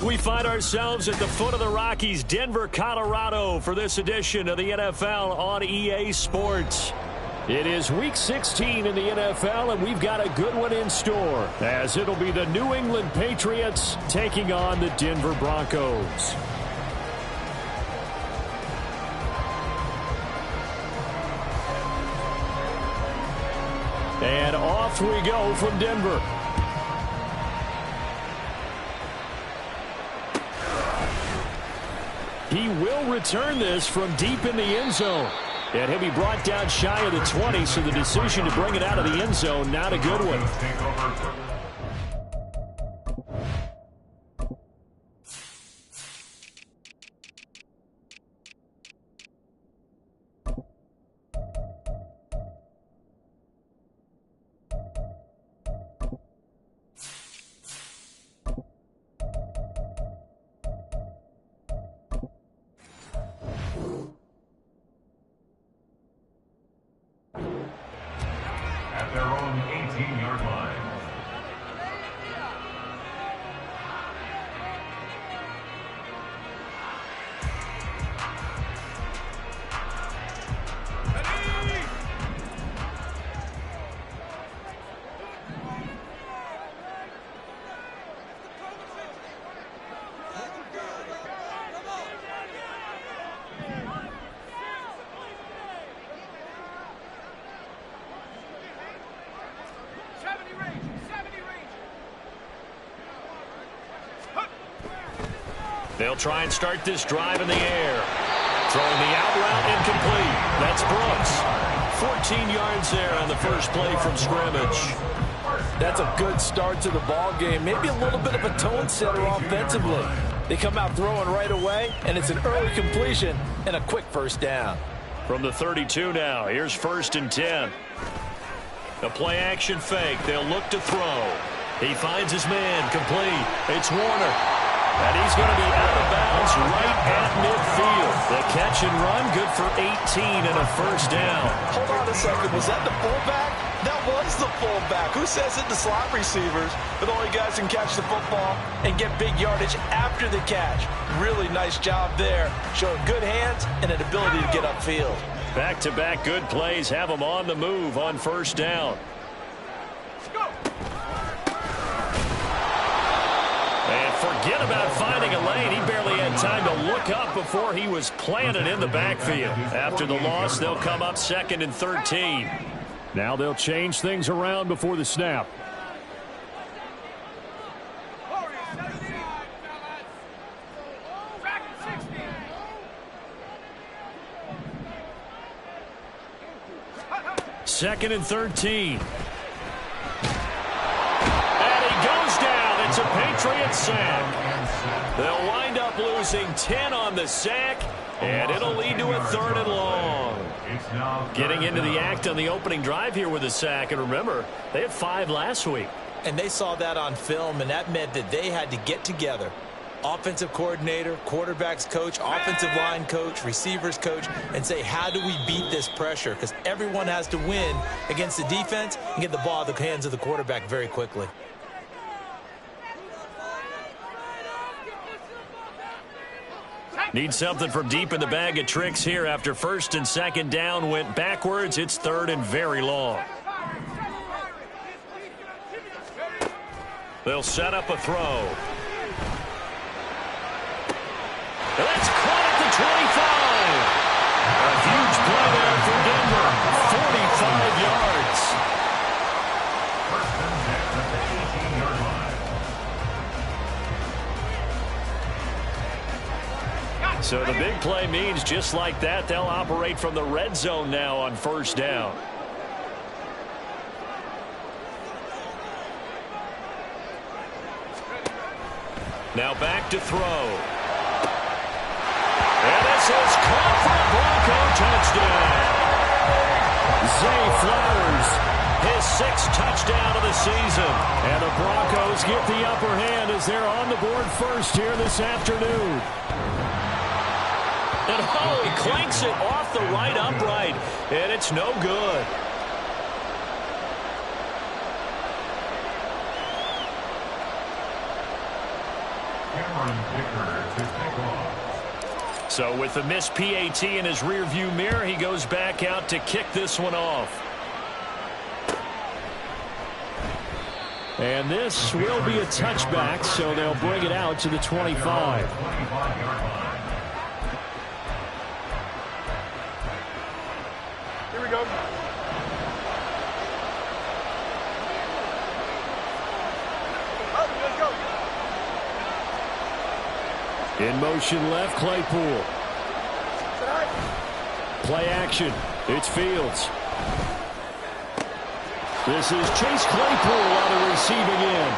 We find ourselves at the foot of the Rockies, Denver, Colorado, for this edition of the NFL on EA Sports. It is Week 16 in the NFL, and we've got a good one in store, as it'll be the New England Patriots taking on the Denver Broncos. And off we go from Denver. He will return this from deep in the end zone. And he'll be brought down shy of the 20, so the decision to bring it out of the end zone, not a good one. Their own 18-yard line. They'll try and start this drive in the air. Throwing the out route incomplete. That's Brooks. 14 yards there on the first play from scrimmage. That's a good start to the ball game. Maybe a little bit of a tone setter offensively. They come out throwing right away, and it's an early completion and a quick first down. From the 32 now, here's 1st and 10. A play action fake. They'll look to throw. He finds his man complete. It's Warner. And he's going to be out of bounds right at midfield. The catch and run, good for 18 and a first down. Hold on a second. Was that the fullback? That was the fullback. Who says it? The slot receivers. But only guys can catch the football and get big yardage after the catch. Really nice job there. Showing good hands and an ability to get upfield. Back-to-back good plays have them on the move on first down. Forget about finding a lane. He barely had time to look up before he was planted in the backfield. After the loss, they'll come up 2nd and 13. Now they'll change things around before the snap. Second and 13. It's a Patriots sack. They'll wind up losing 10 on the sack, and it'll lead to a 3rd and long. Getting into the act on the opening drive here with a sack, and remember, they had 5 last week. And they saw that on film, and that meant that they had to get together. Offensive coordinator, quarterbacks coach, offensive line coach, receivers coach, and say, how do we beat this pressure? Because everyone has to win against the defense and get the ball out of the hands of the quarterback very quickly. Need something from deep in the bag of tricks here after 1st and 2nd down went backwards. It's 3rd and very long. They'll set up a throw. And that's caught at the 25. A huge play there for Denver. 45 yards. So the big play means just like that, they'll operate from the red zone now on first down. Now back to throw. And this is caught for a Bronco touchdown. Zay Flowers, his 6th touchdown of the season. And the Broncos get the upper hand as they're on the board first here this afternoon. And oh, he clanks it off the right upright, and it's no good. Aaron Picker to pick off. So with the missed PAT in his rearview mirror, he goes back out to kick this one off. And this will be a touchback, so they'll bring it out to the 25. 25-yard line. Here we go. In motion left, Claypool. Play action. It's Fields. This is Chase Claypool on the receiving end.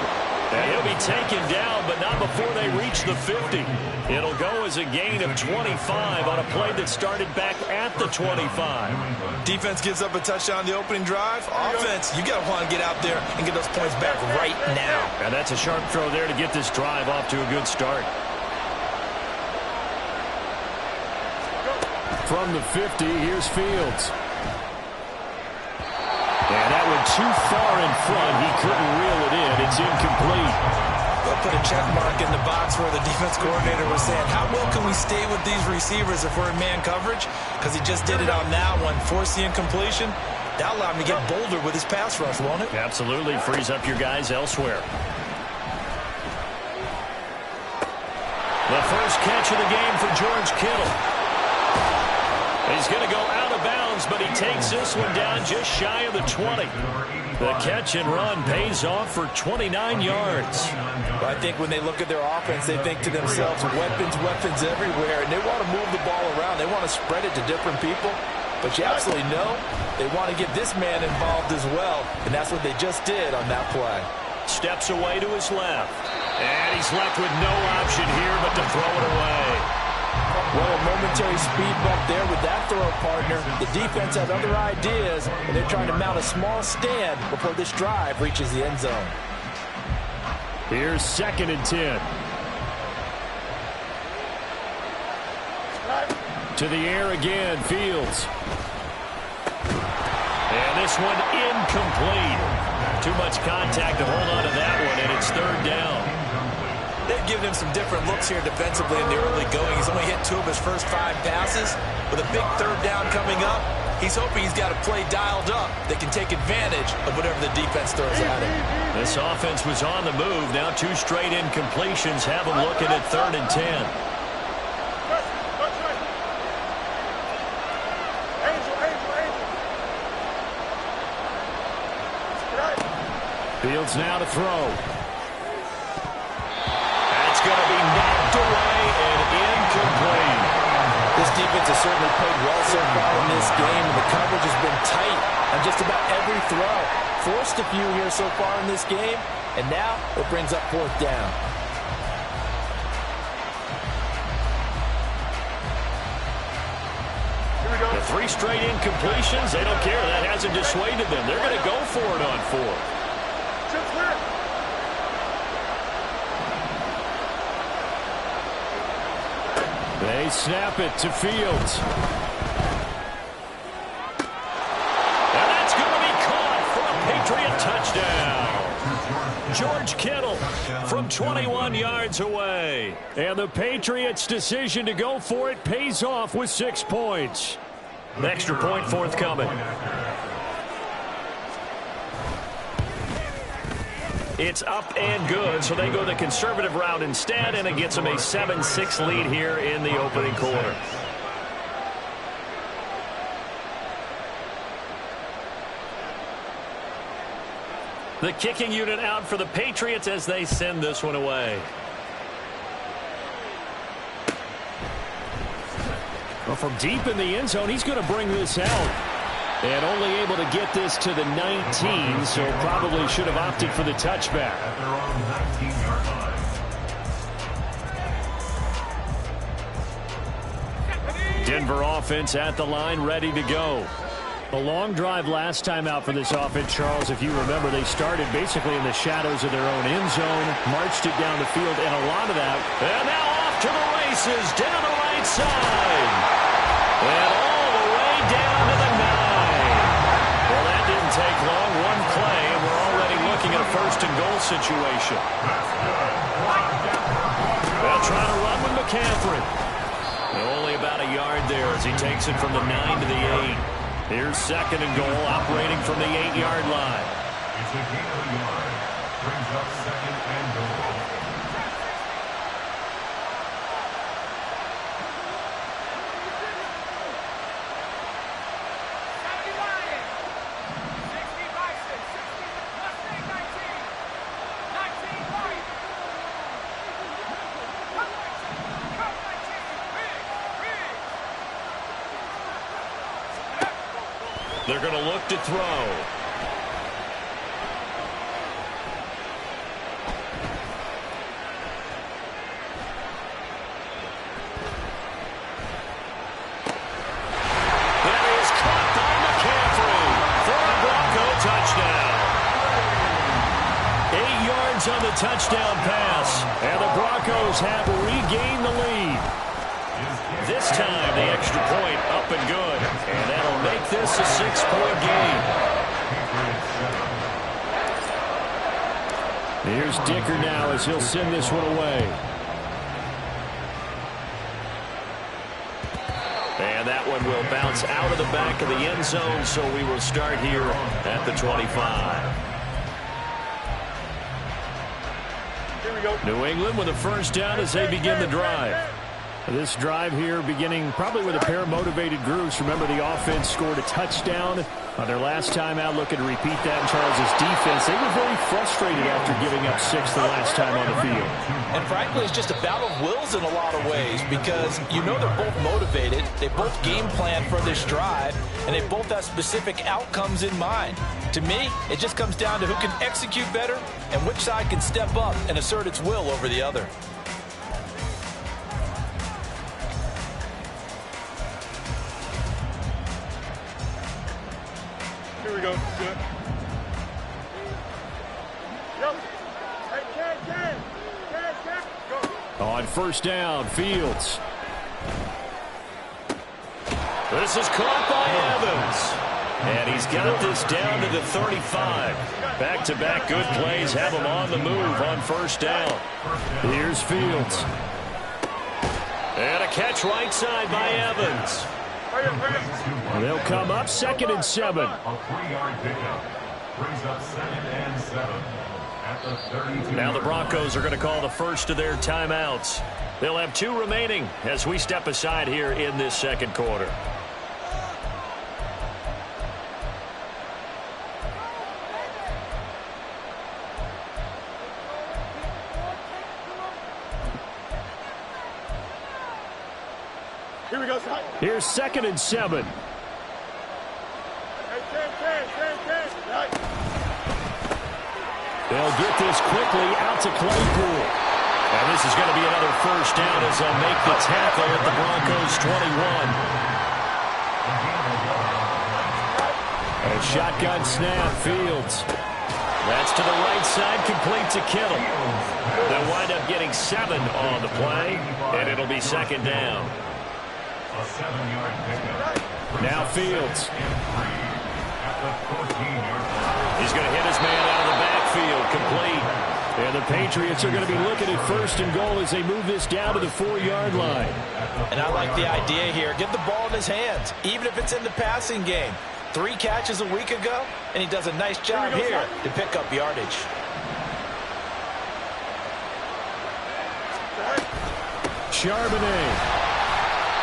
And he'll be taken down, but not before they reach the 50. It'll go as a gain of 25 on a play that started back at the 25. Defense gives up a touchdown on the opening drive. Offense, you got to want to get out there and get those points back right now. And that's a sharp throw there to get this drive off to a good start. From the 50, here's Fields. And that went too far in front. He couldn't reel it in. It's incomplete. They'll put a check mark in the box where the defense coordinator was saying, how well can we stay with these receivers if we're in man coverage? Because he just did it on that one, forced the incompletion. That'll allow him to get bolder with his pass rush, won't it? Absolutely. Frees up your guys elsewhere. The first catch of the game for George Kittle. He's going to go out of bounds, but he takes this one down just shy of the 20. The catch and run pays off for 29 yards. Well, I think when they look at their offense, they think to themselves, weapons everywhere, and they want to move the ball around. They want to spread it to different people. But you absolutely know they want to get this man involved as well, and that's what they just did on that play. Steps away to his left. And he's left with no option here but to throw it away. Well, a momentary speed bump there with that throw, partner. The defense had other ideas, and they're trying to mount a small stand before this drive reaches the end zone. Here's 2nd and 10. To the air again, Fields. And this one incomplete. Too much contact to hold on to that one, and it's 3rd down. They've given him some different looks here defensively in the early going. He's only hit 2 of his first 5 passes. With a big 3rd down coming up, he's hoping he's got a play dialed up that can take advantage of whatever the defense throws at him. This offense was on the move. Now 2 straight incompletions have him looking at 3rd and 10. Fields now to throw. Going to be knocked away and incomplete. This defense has certainly played well so far in this game, and the coverage has been tight on just about every throw. Forced a few here so far in this game, and now it brings up 4th down. The 3 straight incompletions, they don't care. That hasn't dissuaded them. They're going to go for it on 4th. They snap it to Fields. And that's going to be caught for a Patriot touchdown. George Kittle from 21 yards away. And the Patriots' decision to go for it pays off with 6 points. An extra point forthcoming. It's up and good, so they go the conservative route instead, and it gets them a 7-6 lead here in the opening quarter. The kicking unit out for the Patriots as they send this one away. Well, from deep in the end zone, he's going to bring this out. And only able to get this to the 19, so probably should have opted for the touchback. At their own 19-yard line. Denver offense at the line, ready to go. A long drive last time out for this offense, Charles. If you remember, they started basically in the shadows of their own end zone, marched it down the field, and a lot of that. And now off to the races, down the right side. And all the way down to the 9. Well, that didn't take long. One play, and we're already looking at a 1st and goal situation. Well, McCaffrey. Only about a yard there as he takes it from the 9 to the 8. Here's second and goal, operating from the 8-yard line. It's a gain of a yard. Brings up second and goal. They're going to look to throw. That is caught by McCaffrey for a Bronco touchdown. 8 yards on the touchdown pass, and the Broncos have regained the lead. This time, the extra point up and good. And that'll make this a 6-point game. Here's Dicker now as he'll send this one away. And that one will bounce out of the back of the end zone, so we will start here at the 25. New England with a first down as they begin the drive. This drive here beginning probably with a pair of motivated groups. Remember, the offense scored a touchdown on their last time out. Looking to repeat that in Charles' defense. They were very frustrated after giving up 6 the last time on the field. And frankly, it's just a battle of wills in a lot of ways because you know they're both motivated. They both game plan for this drive, and they both have specific outcomes in mind. To me, it just comes down to who can execute better and which side can step up and assert its will over the other. Here we go. Good. Yep. Hey, Ken. Go. On first down, Fields. This is caught by Evans. And he's got this down to the 35. Back-to-back good plays have him on the move on first down. Here's Fields. And a catch right side by Evans. They'll come up 2nd and 7. A 3-yard pickup. Brings up 2nd and 7 at the 32. Now the Broncos are going to call the first of their timeouts. They'll have 2 remaining as we step aside here in this second quarter. Here we go, son. Here's 2nd and 7. Hey, Ken. Right. They'll get this quickly out to Claypool. And this is going to be another first down as they'll make the tackle at the Broncos 21. A shotgun snap, Fields. That's to the right side, complete to Kittle. They'll wind up getting 7 on the play, and it'll be second down. A 7-yard pickup. Now Fields. He's going to hit his man out of the backfield, complete. And the Patriots are going to be looking at first and goal as they move this down to the 4-yard line. And I like the idea here. Get the ball in his hands, even if it's in the passing game. 3 catches a week ago, and he does a nice job here to pick up yardage. Charbonnet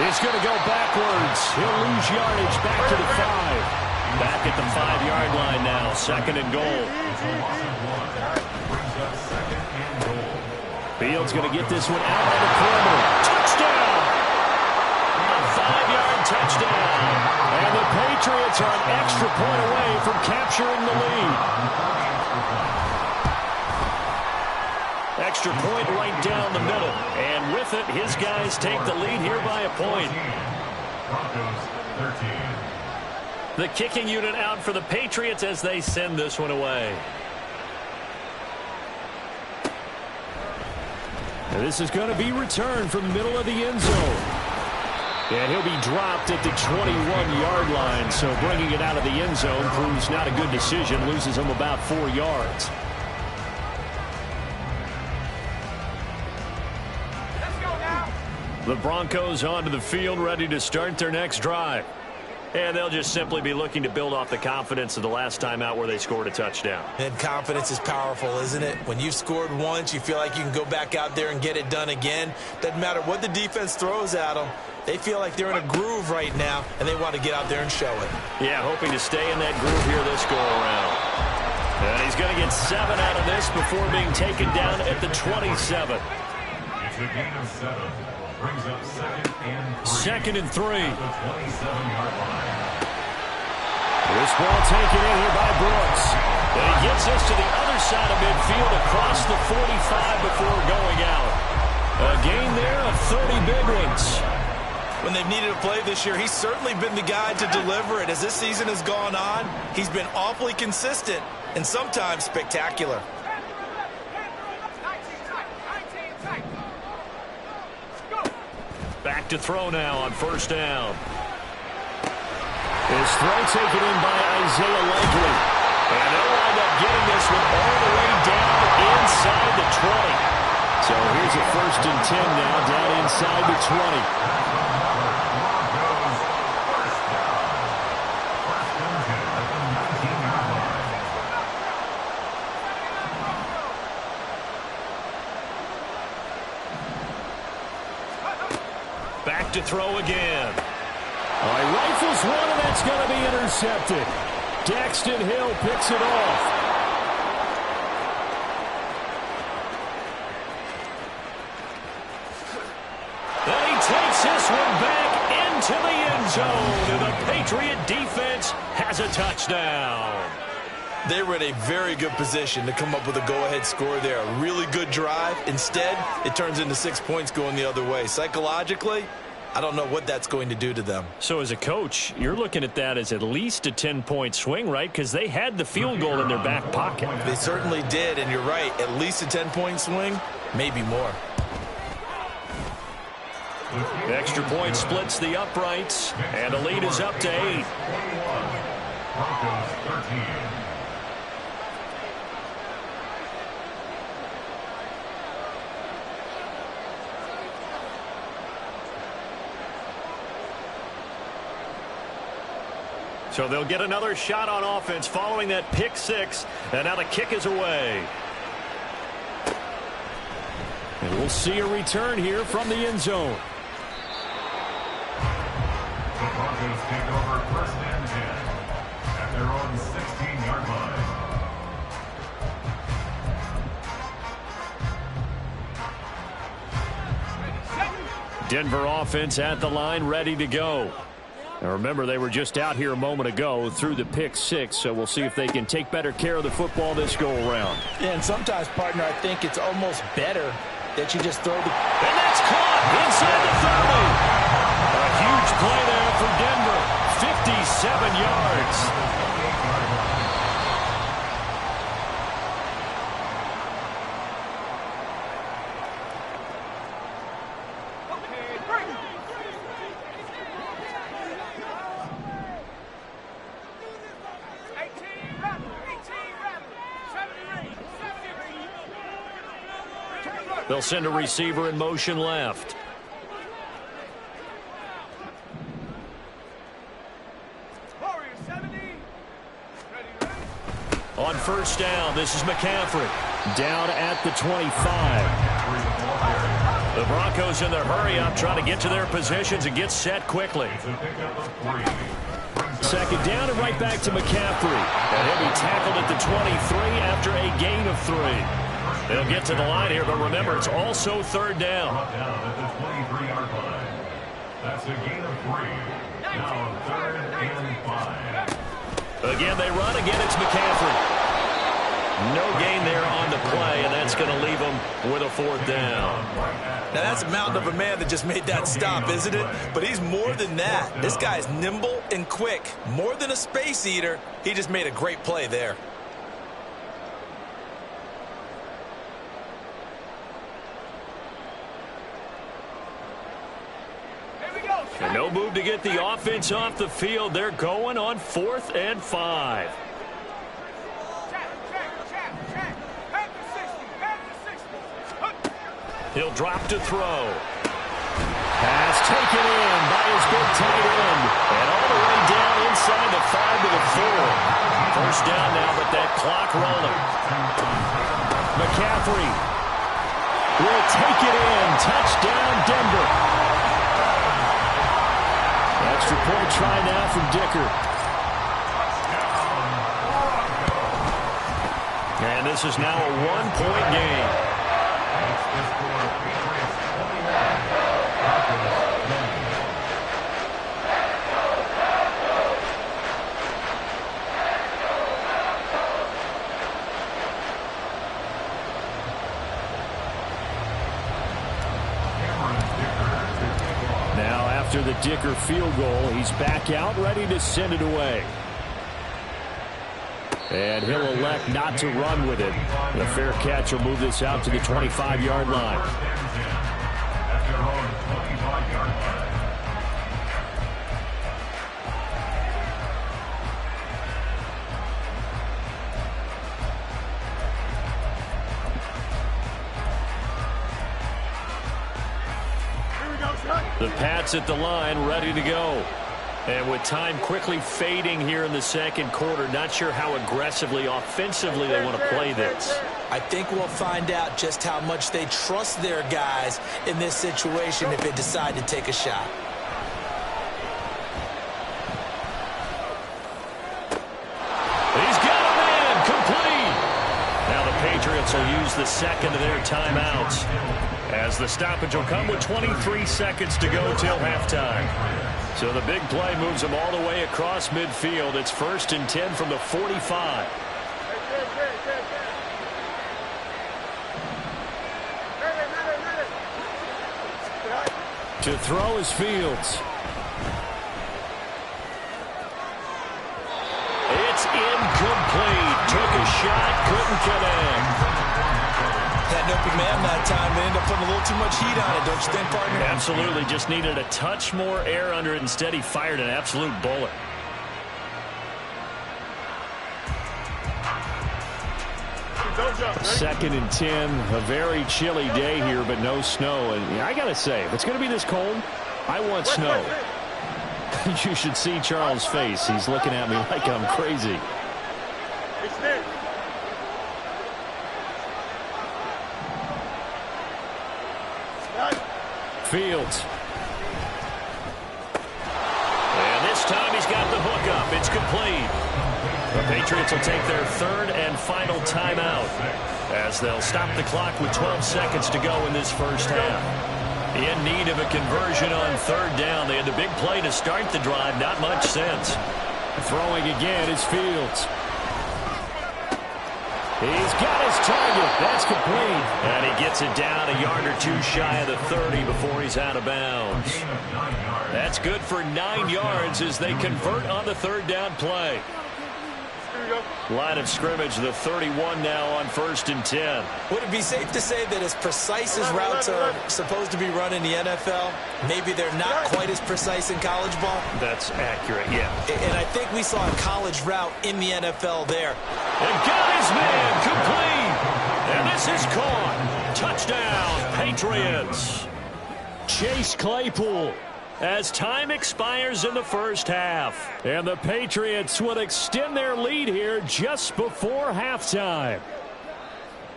is going to go backwards. He'll lose yardage back to the 5. Back at the 5-yard line now, 2nd and goal. Fields going to get this one out on the perimeter. Touchdown! A 5-yard touchdown. And the Patriots are an extra point away from capturing the lead. Extra point right down the middle. And with it, his guys take the lead here by a point. Broncos 13. The kicking unit out for the Patriots as they send this one away. Now this is going to be returned from the middle of the end zone. And he'll be dropped at the 21-yard line. So bringing it out of the end zone proves not a good decision. Loses him about 4 yards. The Broncos onto the field, ready to start their next drive. And they'll just simply be looking to build off the confidence of the last time out where they scored a touchdown. And confidence is powerful, isn't it? When you've scored once, you feel like you can go back out there and get it done again. Doesn't matter what the defense throws at them. They feel like they're in a groove right now, and they want to get out there and show it. Yeah, hoping to stay in that groove here this go-around. And he's going to get 7 out of this before being taken down at the 27. It's a gain of 7. Brings up second and 3. Second and 3. At the 27-yard line. This ball taken in here by Brooks. And he gets us to the other side of midfield across the 45 before going out. A gain there of 30 big ones. When they've needed a play this year, he's certainly been the guy to deliver it. As this season has gone on, he's been awfully consistent and sometimes spectacular. Back to throw now on first down. His throw taken in by Isaiah Likely. And they'll wind up getting this one all the way down inside the 20. So here's a 1st and 10 now down inside the 20. Back to throw again. All right, rifles one, and that's going to be intercepted. Daxton Hill picks it off. And he takes this one back into the end zone, and the Patriot defense has a touchdown. They were in a very good position to come up with a go-ahead score there. A really good drive. Instead, it turns into 6 points going the other way. Psychologically, I don't know what that's going to do to them. So as a coach, you're looking at that as at least a 10-point swing, right? Because they had the field goal in their back pocket. They certainly did, and you're right. At least a 10-point swing, maybe more. Extra point splits the uprights, and the lead is up to 8. Broncos 13. So they'll get another shot on offense following that pick 6, and now the kick is away. And we'll see a return here from the end zone. The Broncos take over 1st and 10 at their own 16-yard line. Denver offense at the line, ready to go. Now remember, they were just out here a moment ago through the pick 6, so we'll see if they can take better care of the football this go-around. Yeah, and sometimes, partner, I think it's almost better that you just throw the... And that's caught inside the 30. A huge play there for Denver. 57 yards. They'll send a receiver in motion left. On first down, this is McCaffrey. Down at the 25. The Broncos in their hurry-up trying to get to their positions and get set quickly. Second down and right back to McCaffrey. And he'll be tackled at the 23 after a gain of 3. They'll get to the line here, but remember, it's also 3rd down. Down at the 23-yard line. That's a gain of 3. Now 3rd and 5. Again, they run. Again, it's McCaffrey. No gain there on the play, and that's going to leave them with a 4th down. Now, that's a mountain of a man that just made that stop, isn't it? But he's more than that. This guy's nimble and quick. More than a space eater, he just made a great play there. And no move to get the offense off the field. They're going on 4th and 5. He'll drop to throw. Pass taken in by his big tight end. And all the way down inside the 5 to the 4. First down now, but that clock rolling. McCaffrey will take it in. Touchdown, Denver. Extra point try now from Dicker. And this is now a one-point game. Now after the Dicker field goal, he's back out, ready to send it away. And he'll elect not to run with it. The fair catch will move this out to the 25-yard line. The Pats at the line, ready to go. And with time quickly fading here in the second quarter, not sure how aggressively, offensively they want to play this. I think we'll find out just how much they trust their guys in this situation if they decide to take a shot. He's got a man complete. Now the Patriots will use the second of their timeouts, as the stoppage will come with 23 seconds to go till halftime. So the big play moves them all the way across midfield. It's 1st and 10 from the 45. To throw is Fields. It's incomplete. Took a shot, couldn't connect. Had an open man that time. They ended up putting a little too much heat on it, don't you think, partner? Absolutely. Just needed a touch more air under it. Instead, he fired an absolute bullet. Second and 10. A very chilly day here, but no snow. And I got to say, if it's going to be this cold, I want snow. You should see Charles' face. He's looking at me like I'm crazy. Fields. And this time he's got the hook up. It's complete. The Patriots will take their third and final timeout, as they'll stop the clock with 12 seconds to go in this first half. In need of a conversion on third down. They had the big play to start the drive. Not much sense. Throwing again is Fields. He's got his target. That's complete. And he gets it down a yard or two shy of the 30 before he's out of bounds. That's good for 9 yards as they convert on the third down play. Line of scrimmage, the 31 now on 1st and 10. Would it be safe to say that as precise as routes are supposed to be run in the NFL, maybe they're not quite as precise in college ball? That's accurate, yeah. And I think we saw a college route in the NFL there. And got his man complete. And this is caught. Touchdown, Patriots. Chase Claypool, as time expires in the first half. And the Patriots will extend their lead here just before halftime.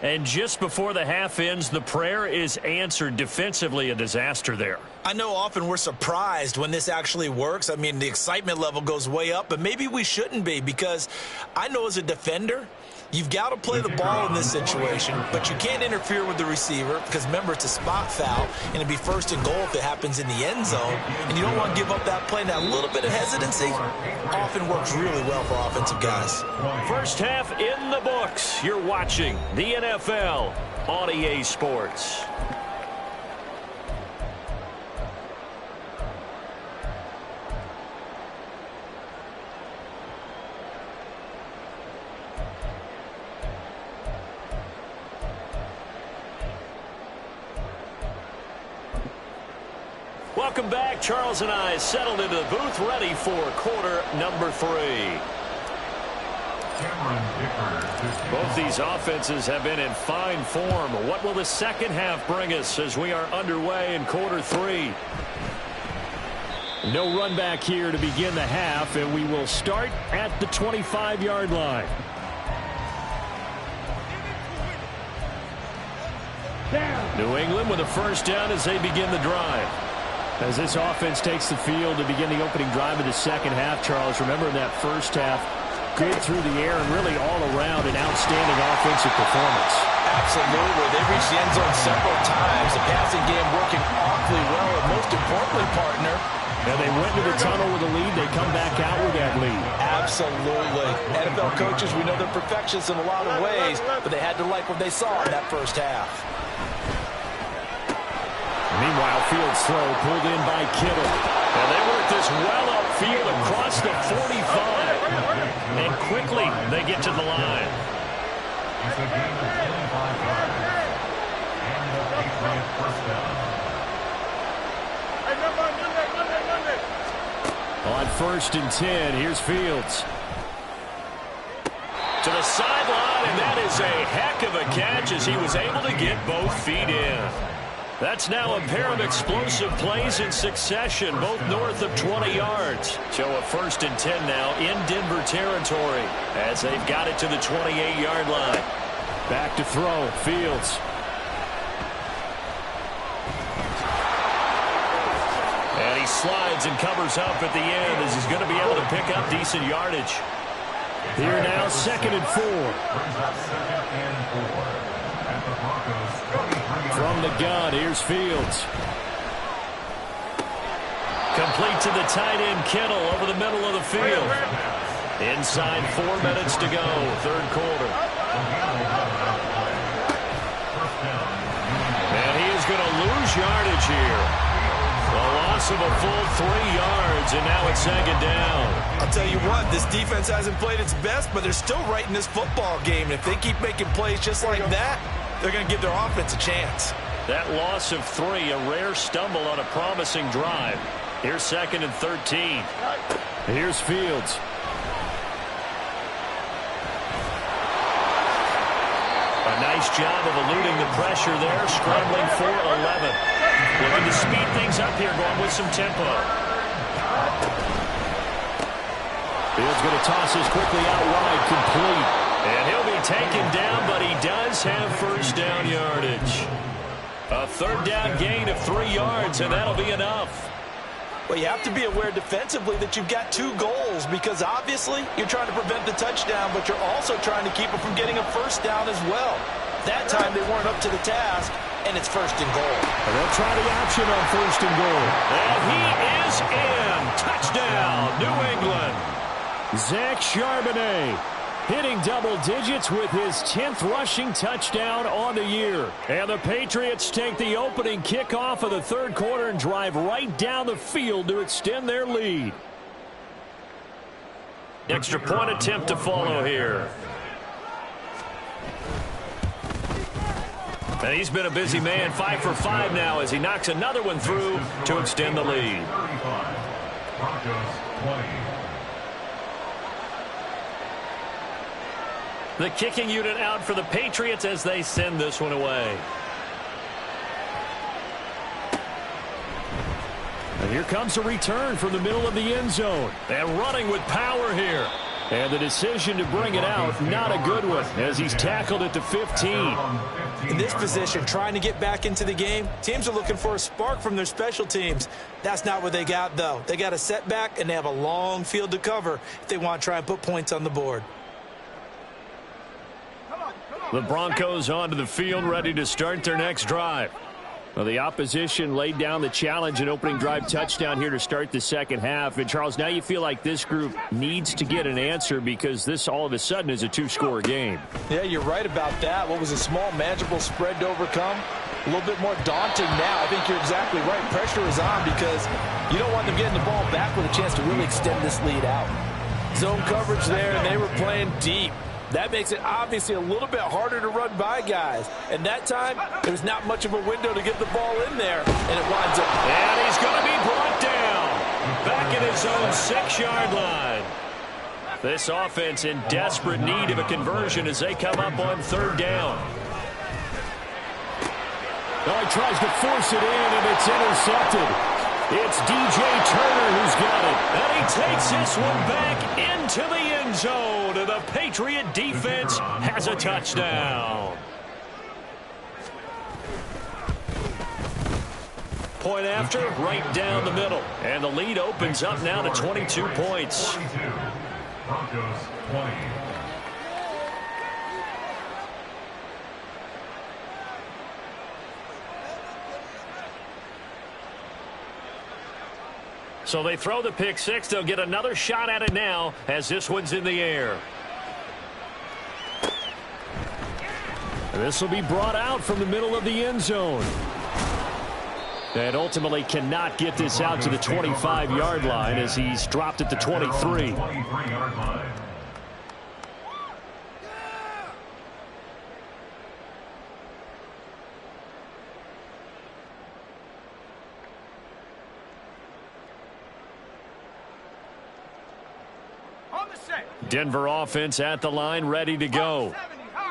And just before the half ends, the prayer is answered. Defensively, a disaster there. I know often we're surprised when this actually works. I mean, the excitement level goes way up, but maybe we shouldn't be, because I know as a defender, you've got to play the ball in this situation, but you can't interfere with the receiver because, remember, it's a spot foul, and it'd be 1st and goal if it happens in the end zone, and you don't want to give up that play. That little bit of hesitancy often works really well for offensive guys. First half in the books. You're watching the NFL on EA Sports. Welcome back. Charles and I settled into the booth, ready for quarter number 3. Both these offenses have been in fine form. What will the second half bring us as we are underway in quarter 3? No run back here to begin the half, and we will start at the 25-yard line. New England with a first down as they begin the drive. As this offense takes the field to begin the opening drive of the second half, Charles, remember in that first half, good through the air and really all around an outstanding offensive performance. Absolutely. They reached the end zone several times. The passing game working awfully well, and most importantly, partner, and they went to the tunnel with a lead. They come back out with that lead. Absolutely. NFL coaches, we know they're perfectionists in a lot of ways, but they had to like what they saw in that first half. Meanwhile, Fields' throw pulled in by Kittle. And they work this well upfield across the 45. And quickly they get to the line. It's a game of 25 yards. And the Patriot first down. On 1st and 10, here's Fields. To the sideline, and that is a heck of a catch as he was able to get both feet in. That's now a pair of explosive plays in succession, both north of 20 yards. So a 1st and 10 now in Denver territory as they've got it to the 28-yard line. Back to throw, Fields. And he slides and covers up at the end as he's going to be able to pick up decent yardage. Here now, 2nd and 4. Brings up 2nd and 4. At the Broncos 23. From the gun, here's Fields. Complete to the tight end, Kittle, over the middle of the field. Inside 4 minutes to go, 3rd quarter. And he is going to lose yardage here. A loss of a full 3 yards, and now it's 2nd down. I'll tell you what, this defense hasn't played its best, but they're still right in this football game. If they keep making plays just like that, they're going to give their offense a chance. That loss of 3, a rare stumble on a promising drive. Here's 2nd and 13. Here's Fields. A nice job of eluding the pressure there, scrambling for 11. Looking to speed things up here, going with some tempo. Fields going to toss this quickly out wide, complete. And he'll be taken down, but he does have first down yardage. A 3rd down gain of 3 yards, and that'll be enough. Well, you have to be aware defensively that you've got 2 goals because obviously you're trying to prevent the touchdown, but you're also trying to keep it from getting a first down as well. That time they weren't up to the task, and it's 1st and goal. And they'll try the option on 1st and goal. And he is in. Touchdown, New England. Zach Charbonnet hitting double digits with his 10th rushing touchdown on the year. And the Patriots take the opening kickoff of the 3rd quarter and drive right down the field to extend their lead. Extra point attempt to follow here. And he's been a busy man, 5 for 5 now as he knocks another one through to extend the lead. 35. Broncos 20. The kicking unit out for the Patriots as they send this one away. And here comes a return from the middle of the end zone. And running with power here. And the decision to bring it out, not a good one, as he's tackled at the 15. In this position, trying to get back into the game, teams are looking for a spark from their special teams. That's not what they got, though. They got a setback, and they have a long field to cover if they want to try and put points on the board. The Broncos onto the field, ready to start their next drive. Well, the opposition laid down the challenge and opening drive touchdown here to start the second half. And, Charles, now you feel like this group needs to get an answer because this all of a sudden is a 2-score game. Yeah, you're right about that. What was a small, manageable spread to overcome? A little bit more daunting now. I think you're exactly right. Pressure is on because you don't want them getting the ball back with a chance to really extend this lead out. Zone coverage there, and they were playing deep. That makes it obviously a little bit harder to run by guys. And that time, there was not much of a window to get the ball in there, and it winds up. And he's going to be brought down. Back at his own 6-yard line. This offense in desperate need of a conversion as they come up on third down. Well, he tries to force it in, and it's intercepted. It's DJ Turner who's got it. And he takes this one back into the end zone. And the Patriot defense has a touchdown. Point after, right down the middle. And the lead opens up now to 22 points. 22. Broncos 20. So they throw the pick six. They'll get another shot at it now as this one's in the air. And this will be brought out from the middle of the end zone. And ultimately cannot get this out to the 25-yard line as he's dropped at the 23. 23-yard line. Denver offense at the line, ready to go.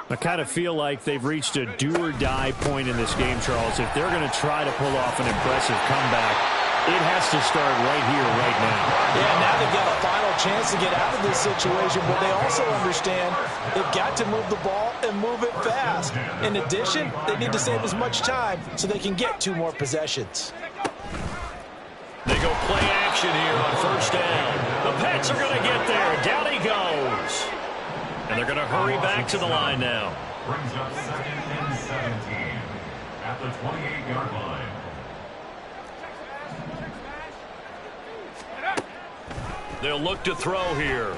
I kind of feel like they've reached a do-or-die point in this game, Charles. If they're going to try to pull off an impressive comeback, it has to start right here, right now. Yeah, now they've got a final chance to get out of this situation, but they also understand they've got to move the ball and move it fast. In addition, they need to save as much time so they can get 2 more possessions. They go play action here on first down. The Pats are going to get there. Down he goes. And they're going to hurry back to the line now. Brings up 2nd and 17 at the 28-yard line. They'll look to throw here.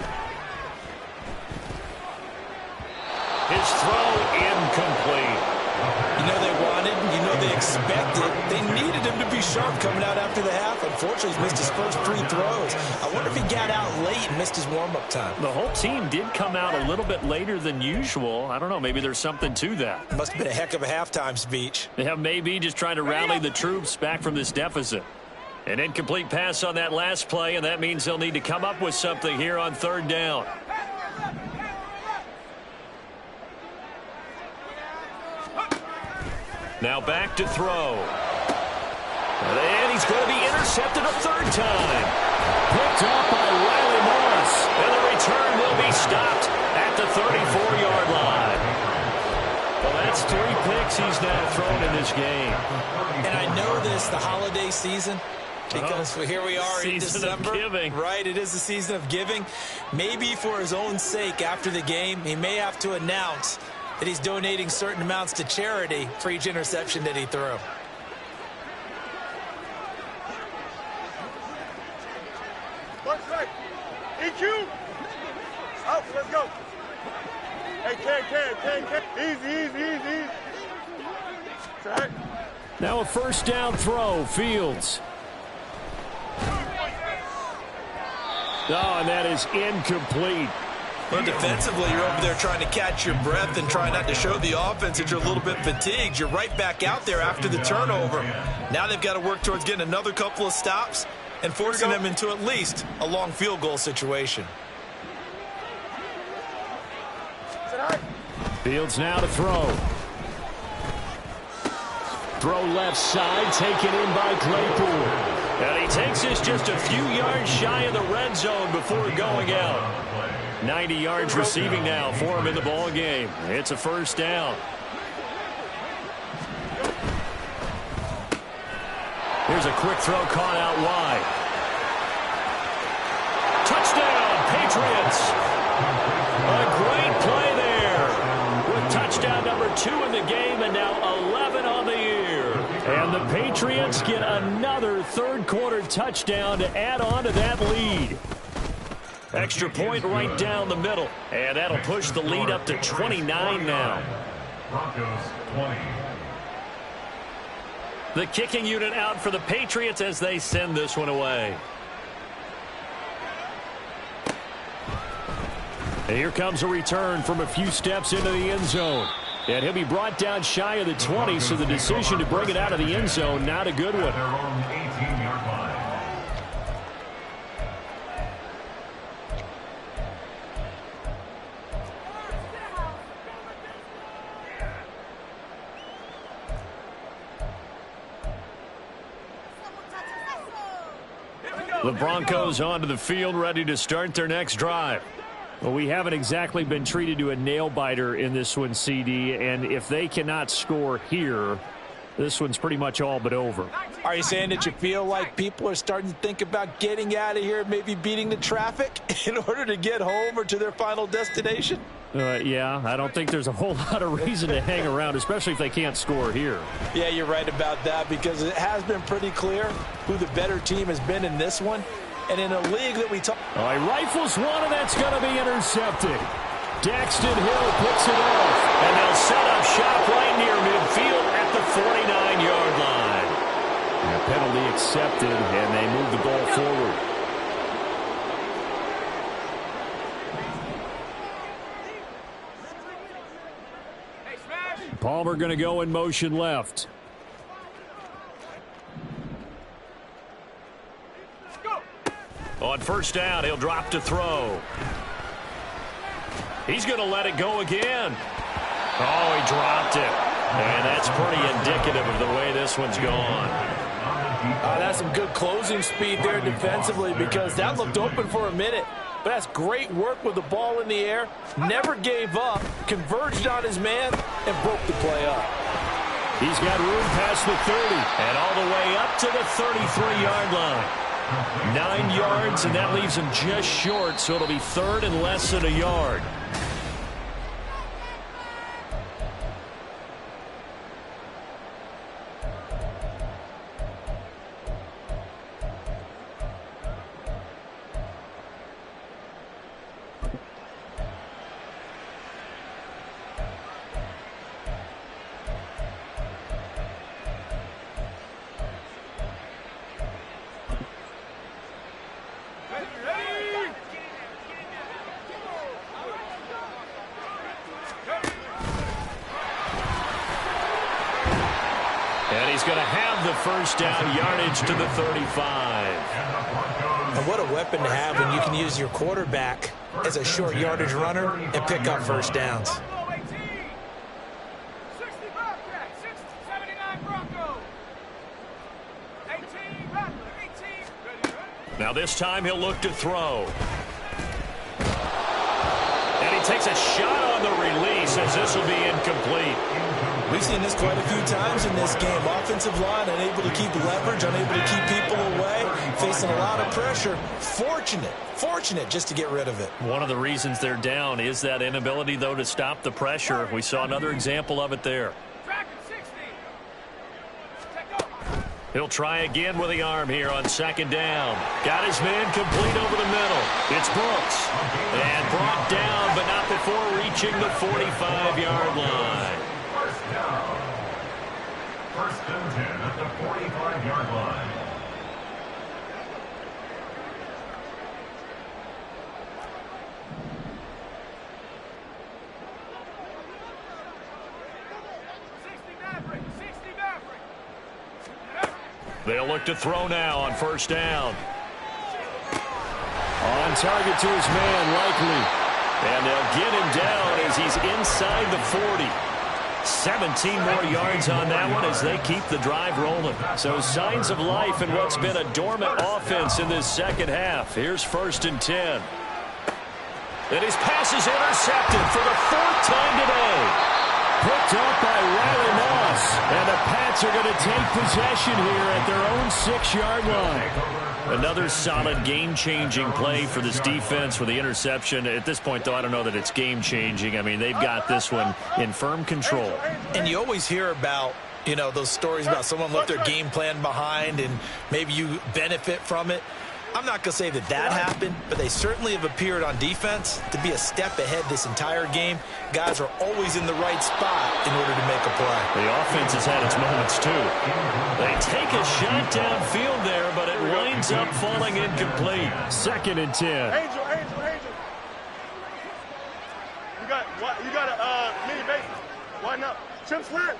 His throw incomplete. You know they wanted, you know they expected. They needed him to be sharp coming out after the half. Unfortunately, he's missed his first 3 throws. I wonder if he got out late and missed his warm-up time. The whole team did come out a little bit later than usual. I don't know, maybe there's something to that. Must have been a heck of a halftime speech. Yeah, maybe just trying to rally the troops back from this deficit. An incomplete pass on that last play, and that means they'll need to come up with something here on third down. Now back to throw. And he's going to be intercepted a third time. Picked up by Riley Morris. And the return will be stopped at the 34-yard line. Well, that's 3 picks he's now thrown in this game. And I know this, the holiday season, because here we are in Season of December. giving. Right, it is the season of giving. Maybe for his own sake after the game, he may have to announce that he's donating certain amounts to charity for each interception that he threw. Left side. EQ. Out. Let's go. Hey, Ken. Easy. Right. Now a first down throw, Fields. Oh, and that is incomplete. Well, defensively, you're over there trying to catch your breath and try not to show the offense that you're a little bit fatigued. You're right back out there after the turnover. Now they've got to work towards getting another couple of stops and forcing them into at least a long field goal situation. Fields now to throw. Throw left side, taken in by Claypool. And he takes this just a few yards shy of the red zone before going out. 90 yards receiving now for him in the ball game. It's a first down. Here's a quick throw caught out wide. Touchdown, Patriots. A great play there. With touchdown number 2 in the game and now 11 on the year. And the Patriots get another third-quarter touchdown to add on to that lead. Extra point right down the middle. And that'll push the lead up to 29 now. Broncos 20. The kicking unit out for the Patriots as they send this one away. And here comes a return from a few steps into the end zone. And he'll be brought down shy of the 20, so the decision to bring it out of the end zone, not a good one. Their own 18-yard line. The Broncos onto the field, ready to start their next drive. Well, we haven't exactly been treated to a nail-biter in this one, CD, and if they cannot score here, this one's pretty much all but over. Are you saying that you feel like people are starting to think about getting out of here, maybe beating the traffic in order to get home or to their final destination? Yeah, I don't think there's a whole lot of reason to hang around, especially if they can't score here. Yeah, you're right about that, because it has been pretty clear who the better team has been in this one. And in a league that we talk... All right, rifles one, and that's going to be intercepted. Daxton Hill picks it off. And they'll set up shop right near midfield at the 49-yard line. And a penalty accepted, and they move the ball forward. Palmer going to go in motion left. On first down, he'll drop to throw. He's going to let it go again. Oh, he dropped it. And that's pretty indicative of the way this one's gone. That's some good closing speed there defensively, because that looked open for a minute. But that's great work with the ball in the air. Never gave up, converged on his man, and broke the play up. He's got room past the 30. And all the way up to the 33-yard line. 9 yards, and that leaves him just short, so it'll be third and less than a yard. And he's going to have the first down, yardage to the 35. And what a weapon to have when you can use your quarterback as a short yardage runner and pick up first downs. Now this time he'll look to throw. And he takes a shot on the release, as this will be incomplete. We've seen this quite a few times in this game. Offensive line unable to keep leverage, unable to keep people away, facing a lot of pressure. Fortunate just to get rid of it. One of the reasons they're down is that inability, though, to stop the pressure. We saw another example of it there. He'll try again with the arm here on second down. Got his man complete over the middle. It's Brooks. And brought down, but not before reaching the 45-yard line. First down. First and 10 at the 45-yard line. They'll look to throw now on first down. On target to his man, Likely. And they'll get him down as he's inside the 40. 17 more yards on that one as they keep the drive rolling. So signs of life in what's been a dormant offense in this second half. Here's first and 10. And his pass is intercepted for the fourth time today. Picked up by Riley Moss. And the Pats are going to take possession here at their own 6-yard line. Another solid game-changing play for this defense with the interception. At this point, though, I don't know that it's game-changing. I mean, they've got this one in firm control. And you always hear about, you know, those stories about someone left their game plan behind and maybe you benefit from it. I'm not going to say that that happened, but they certainly have appeared on defense to be a step ahead this entire game. Guys are always in the right spot in order to make a play. The offense has had its moments, too. They take a shot downfield there, but it winds up falling incomplete. Second and 10. Angel. You got a mini base. Why not? Chip slant.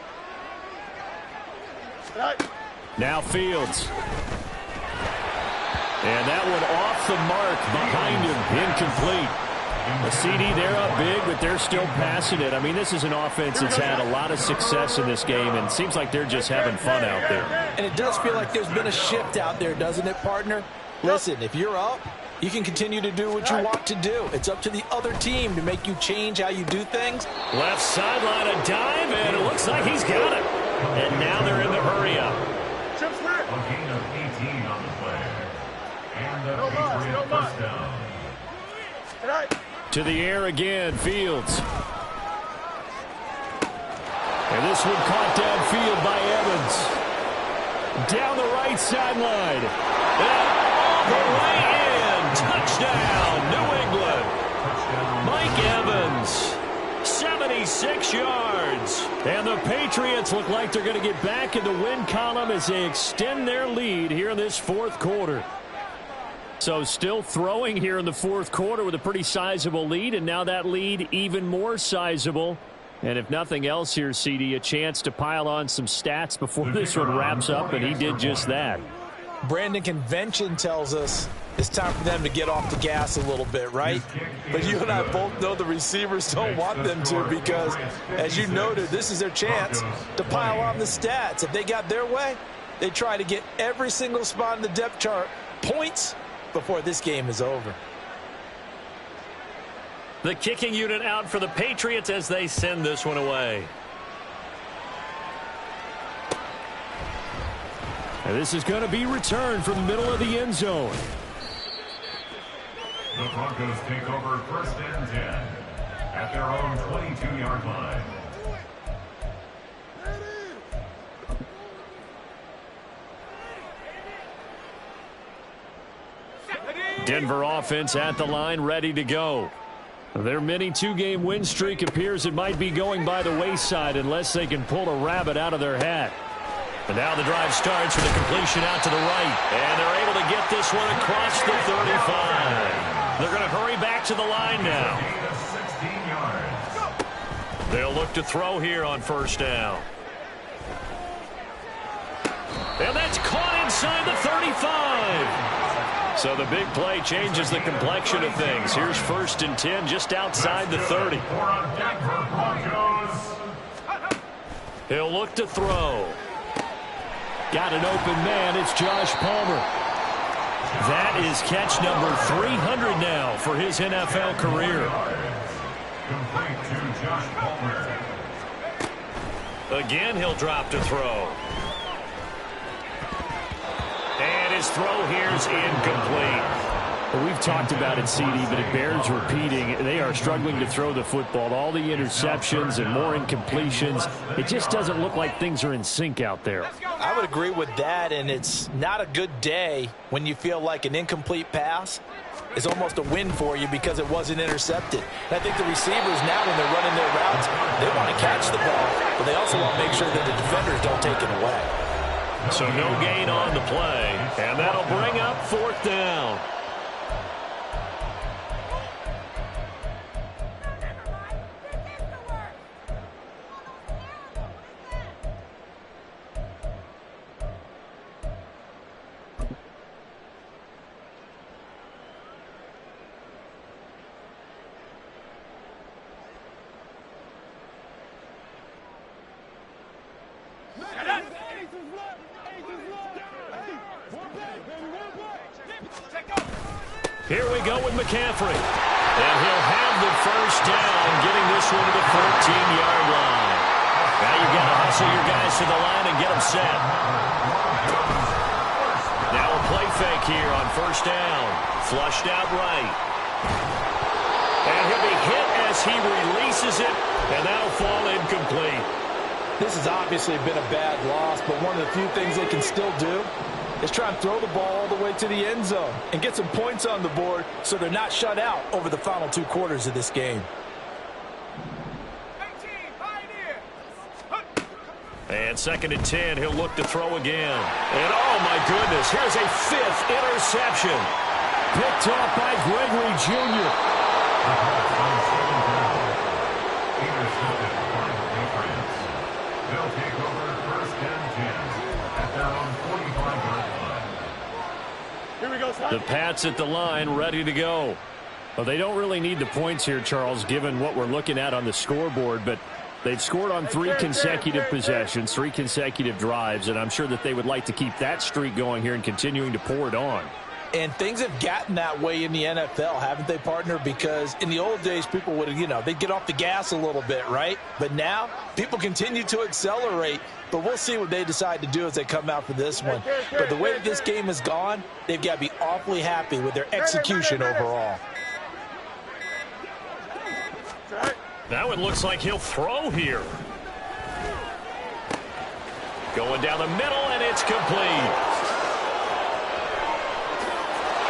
Right. Now Fields. And that one off the mark behind him, incomplete. The CD, they're up big, but they're still passing it. I mean, this is an offense that's had a lot of success in this game, and it seems like they're just having fun out there. And it does feel like there's been a shift out there, doesn't it, partner? Listen, if you're up, you can continue to do what you want to do. It's up to the other team to make you change how you do things. Left sideline, a dive, and it looks like he's got it. And now they're in the hurry-up. A gain of 18 on the play. And the Patriot first down. To the air again, Fields. And this one caught downfield by Evans. Down the right sideline. And all the way in. Touchdown, New England. Mike Evans, 76 yards. And the Patriots look like they're going to get back in the win column as they extend their lead here in this fourth quarter. So still throwing here in the fourth quarter with a pretty sizable lead, and now that lead even more sizable. And if nothing else here, CD, a chance to pile on some stats before this one wraps up, and he did just that. Brandon, convention tells us it's time for them to get off the gas a little bit, right? But you and I both know the receivers don't want them to because, as you noted, this is their chance to pile on the stats. If they got their way, they try to get every single spot in the depth chart points before this game is over. The kicking unit out for the Patriots as they send this one away. And this is going to be returned from the middle of the end zone. The Broncos take over first and 10 at their own 22-yard line. Denver offense at the line, ready to go. Their mini two-game win streak appears it might be going by the wayside unless they can pull a rabbit out of their hat. And now the drive starts with a completion out to the right. And they're able to get this one across the 35. They're going to hurry back to the line now. They'll look to throw here on first down. And that's caught inside the 35. So the big play changes the complexion of things. Here's first and 10 just outside the 30. He'll look to throw. Got an open man. It's Josh Palmer. That is catch number 300 now for his NFL career. Complete to Josh Palmer. Again, he'll drop to throw. And his throw here is incomplete. Well, we've talked about it, CD, but it bears repeating. They are struggling to throw the football. All the interceptions and more incompletions. It just doesn't look like things are in sync out there. I would agree with that, and it's not a good day when you feel like an incomplete pass is almost a win for you because it wasn't intercepted. And I think the receivers now, when they're running their routes, they want to catch the ball, but they also want to make sure that the defenders don't take it away. So no gain on the play, and that'll bring up fourth down. Here we go with McCaffrey. And he'll have the first down, getting this one to the 14-yard line. Now you've got to hustle your guys to the line and get them set. Now a play fake here on first down. Flushed out right. And he'll be hit as he releases it, and that'll fall incomplete. This has obviously been a bad loss, but one of the few things they can still do is try and throw the ball all the way to the end zone and get some points on the board so they're not shut out over the final 2 quarters of this game. And second and 10, he'll look to throw again. And oh my goodness, here's a 5th interception. Picked off by Gregory Jr. They'll take over first and 10 at their own 45-yard line. Here we go, Scott. The Pats at the line, ready to go. Well, they don't really need the points here, Charles, given what we're looking at on the scoreboard, but they've scored on 3 consecutive possessions, 3 consecutive drives, and I'm sure that they would like to keep that streak going here and continuing to pour it on. And things have gotten that way in the NFL, haven't they, partner? Because in the old days, people would, they'd get off the gas a little bit, right? But now, people continue to accelerate. But we'll see what they decide to do as they come out for this one. But the way that this game has gone, they've got to be awfully happy with their execution overall. Now it looks like he'll throw here. Going down the middle, and it's complete.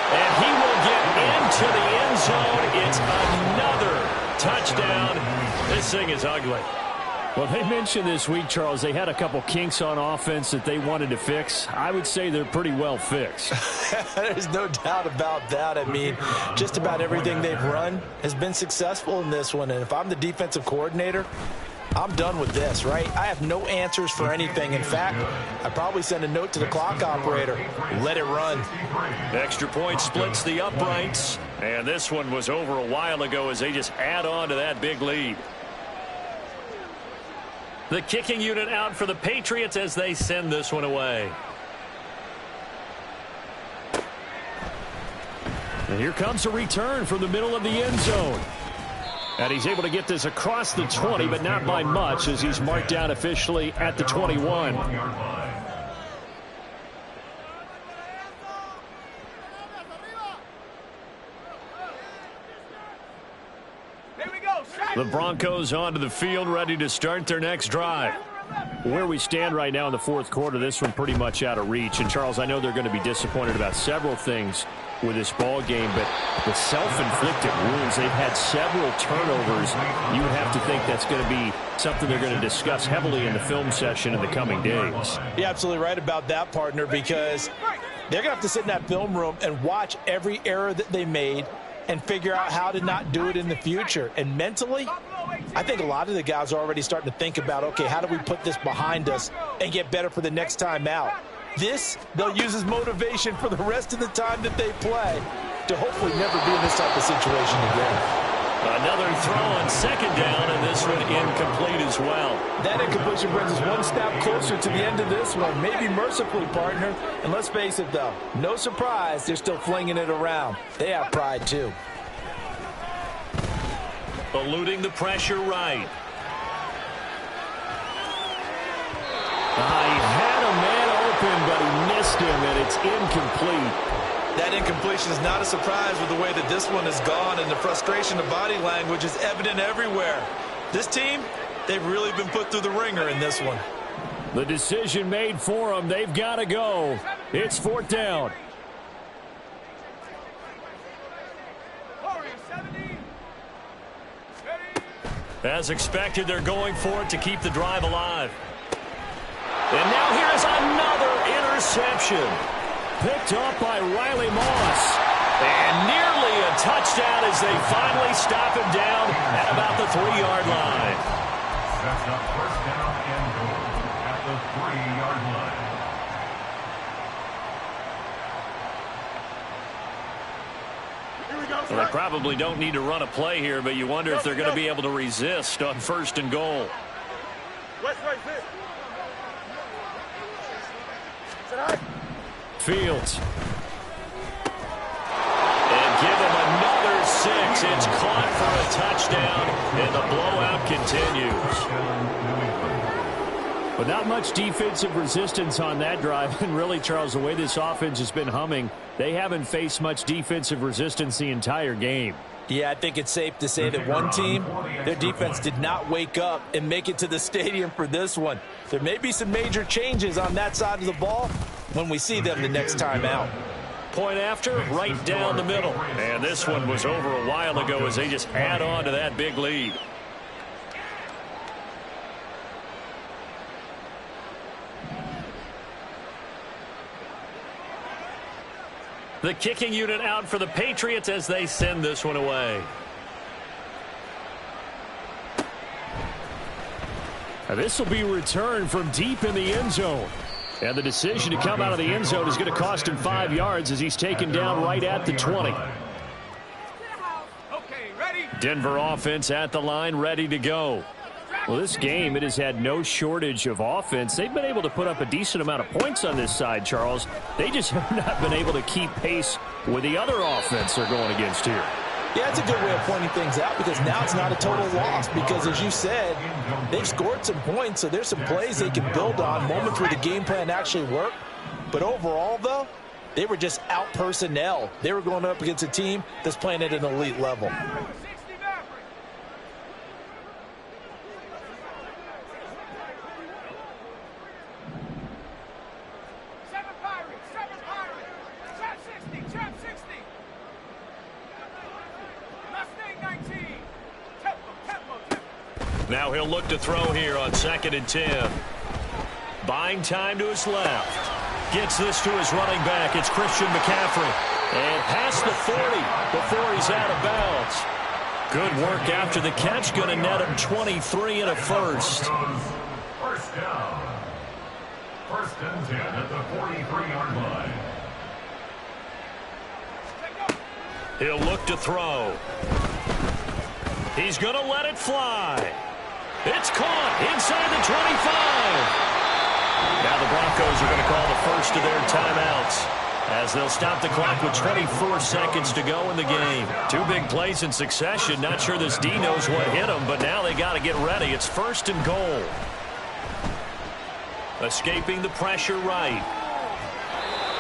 And he will get into the end zone. It's another touchdown. This thing is ugly. Well, they mentioned this week, Charles, they had a couple kinks on offense that they wanted to fix. I would say they're pretty well fixed. There's no doubt about that. I mean, just about everything they've run has been successful in this one. And if I'm the defensive coordinator, I'm done with this, right? I have no answers for anything. In fact, I'd probably send a note to the clock operator. Let it run. Extra point splits the uprights. And this one was over a while ago as they just add on to that big lead. The kicking unit out for the Patriots as they send this one away. And here comes a return from the middle of the end zone. And he's able to get this across the 20, but not by much as he's marked down officially at the 21. The Broncos onto the field, ready to start their next drive. Where we stand right now in the fourth quarter, this one pretty much out of reach. And, Charles, I know they're going to be disappointed about several things with this ball game, but the self-inflicted wounds, they've had several turnovers. You would have to think that's going to be something they're going to discuss heavily in the film session in the coming days. You're absolutely right about that, partner, because they're going to have to sit in that film room and watch every error that they made and figure out how to not do it in the future. And mentally, I think a lot of the guys are already starting to think about, okay, how do we put this behind us and get better for the next time out? This, they'll use as motivation for the rest of the time that they play to hopefully never be in this type of situation again. Another throw on second down, and this one incomplete as well. That incompletion brings us one step closer to the end of this one, maybe mercifully, partner. And let's face it, though, no surprise, they're still flinging it around. They have pride, too. Eluding the pressure right. He had a man open, but he missed him, and it's incomplete. That incompletion is not a surprise with the way that this one has gone, and the frustration of body language is evident everywhere. This team, they've really been put through the ringer in this one. The decision made for them. They've got to go. It's fourth down. As expected, they're going for it to keep the drive alive. And now here's another interception. Picked up by Riley Moss. And nearly a touchdown as they finally stop him down at about the 3-yard line. Sets up first down and goal at the 3-yard line. Well, they probably don't need to run a play here, but you wonder if they're going to be able to resist on first and goal. Fields. And give him another 6. It's caught for a touchdown, and the blowout continues. But not much defensive resistance on that drive. And really, Charles, the way this offense has been humming, they haven't faced much defensive resistance the entire game. Yeah, I think it's safe to say that one team, their defense did not wake up and make it to the stadium for this one. There may be some major changes on that side of the ball when we see them the next time out. Point after, right down the middle. And this one was over a while ago as they just add on to that big lead. The kicking unit out for the Patriots as they send this one away. This will be returned from deep in the end zone. And the decision to come out of the end zone is going to cost him 5 yards as he's taken down right at the 20. Denver offense at the line, ready to go. Well, this game, it has had no shortage of offense. They've been able to put up a decent amount of points on this side, Charles. They just have not been able to keep pace with the other offense they're going against here. Yeah, it's a good way of pointing things out because now it's not a total loss because, as you said, they've scored some points, so there's some plays they can build on, moments where the game plan actually worked. But overall, though, they were just out-personnel. They were going up against a team that's playing at an elite level. Now he'll look to throw here on 2nd and 10. Buying time to his left. Gets this to his running back. It's Christian McCaffrey. And past the 40 before he's out of bounds. Good work after the catch. Going to net him 23 and a first. First down. 1st and 10 at the 43-yard line. He'll look to throw. He's going to let it fly. It's caught inside the 25. Now the Broncos are going to call the first of their timeouts as they'll stop the clock with 24 seconds to go in the game. 2 big plays in succession. Not sure this D knows what hit him, but now they got to get ready. It's 1st and goal. Escaping the pressure right.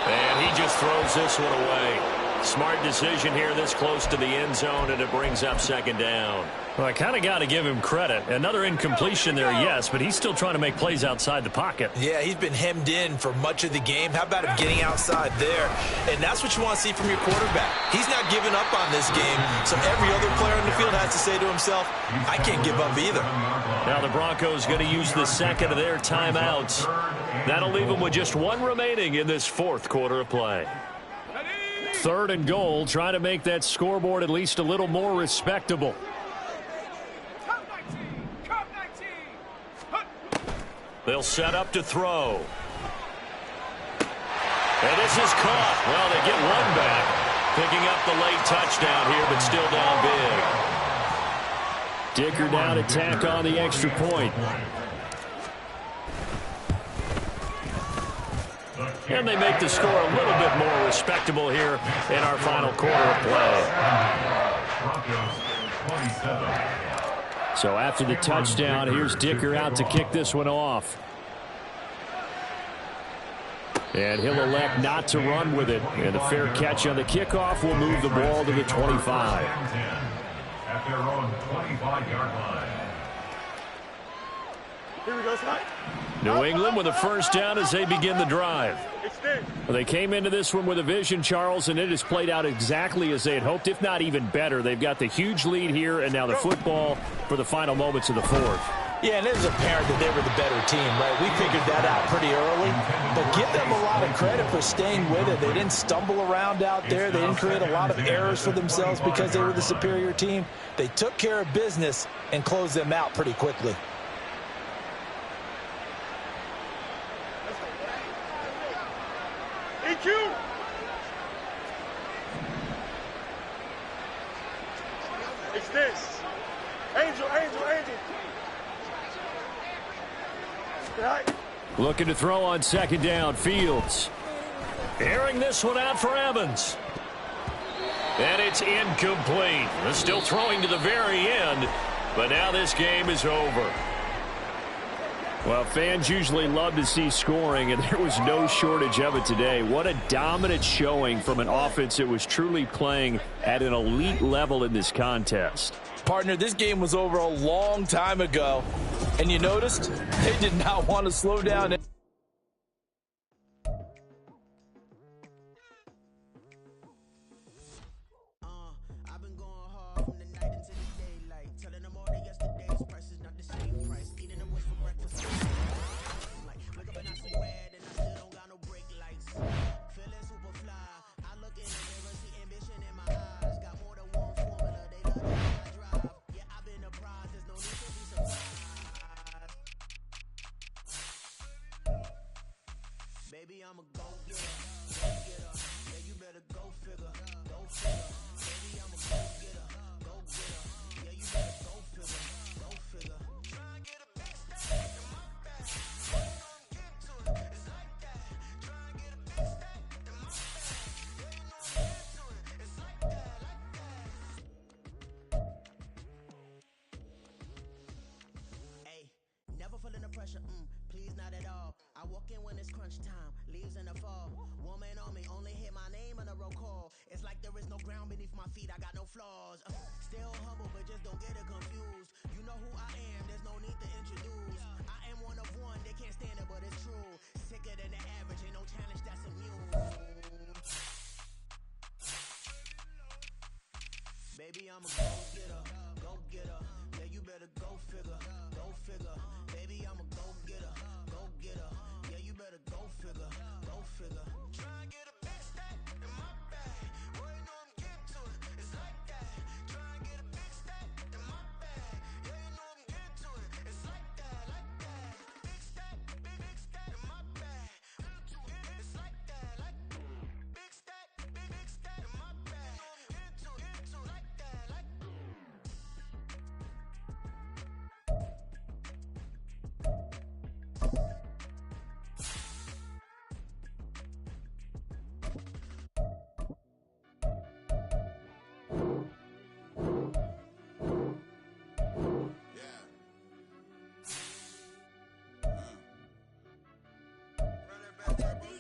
And he just throws this one away. Smart decision here this close to the end zone, and it brings up 2nd down. Well, I kind of got to give him credit. Another incompletion there, yes, but he's still trying to make plays outside the pocket. Yeah, he's been hemmed in for much of the game. How about him getting outside there? And that's what you want to see from your quarterback. He's not giving up on this game, so every other player on the field has to say to himself, I can't give up either. Now the Broncos going to use the 2nd of their timeouts. That'll leave them with just 1 remaining in this 4th quarter of play. 3rd and goal, trying to make that scoreboard at least a little more respectable. They'll set up to throw. And this is caught. Well, they get one back. Picking up the late touchdown here, but still down big. Dicker down to tack on the extra point. And they make the score a little bit more respectable here in our final quarter of play. So after the touchdown, here's Dicker out to kick this one off. And he'll elect not to run with it. And a fair catch on the kickoff will move the ball to the 25. At their own 25-yard line. Here we go, Slide. New England with a first down as they begin the drive. Well, they came into this one with a vision, Charles, and it has played out exactly as they had hoped, if not even better. They've got the huge lead here, and now the football for the final moments of the 4th. Yeah, and it was apparent that they were the better team, right? We figured that out pretty early, but give them a lot of credit for staying with it. They didn't stumble around out there. They didn't create a lot of errors for themselves because they were the superior team. They took care of business and closed them out pretty quickly. EQ. It's this. Angel. Right. Looking to throw on 2nd down. Fields. Airing this one out for Evans. And it's incomplete. They're still throwing to the very end, but now this game is over. Well, fans usually love to see scoring, and there was no shortage of it today. What a dominant showing from an offense that was truly playing at an elite level in this contest. Partner, this game was over a long time ago, and you noticed they did not want to slow down. pressure, please not at all. I walk in when it's crunch time, leaves in the fall. Woman on me, only hit my name on a roll call. It's like there is no ground beneath my feet, I got no flaws. Still humble, but just don't get it confused. You know who I am, there's no need to introduce. I am one of one, they can't stand it, but it's true. Sicker than the average, ain't no challenge that's immune. Baby, I'm a go-getter. Yeah, you better go figure. Baby, I'm a go-getter. Yeah, you better go figure. Try and get a big stack in my bag. Boy, you know I'm getting to it. It's like that. Try and get a big stack in my bag. Yeah, you know I'm getting to it. It's like that. Big stack in my bag. It's like that. Big stack in my bag. You know I'm getting to it. Like that. Run it back, turbo.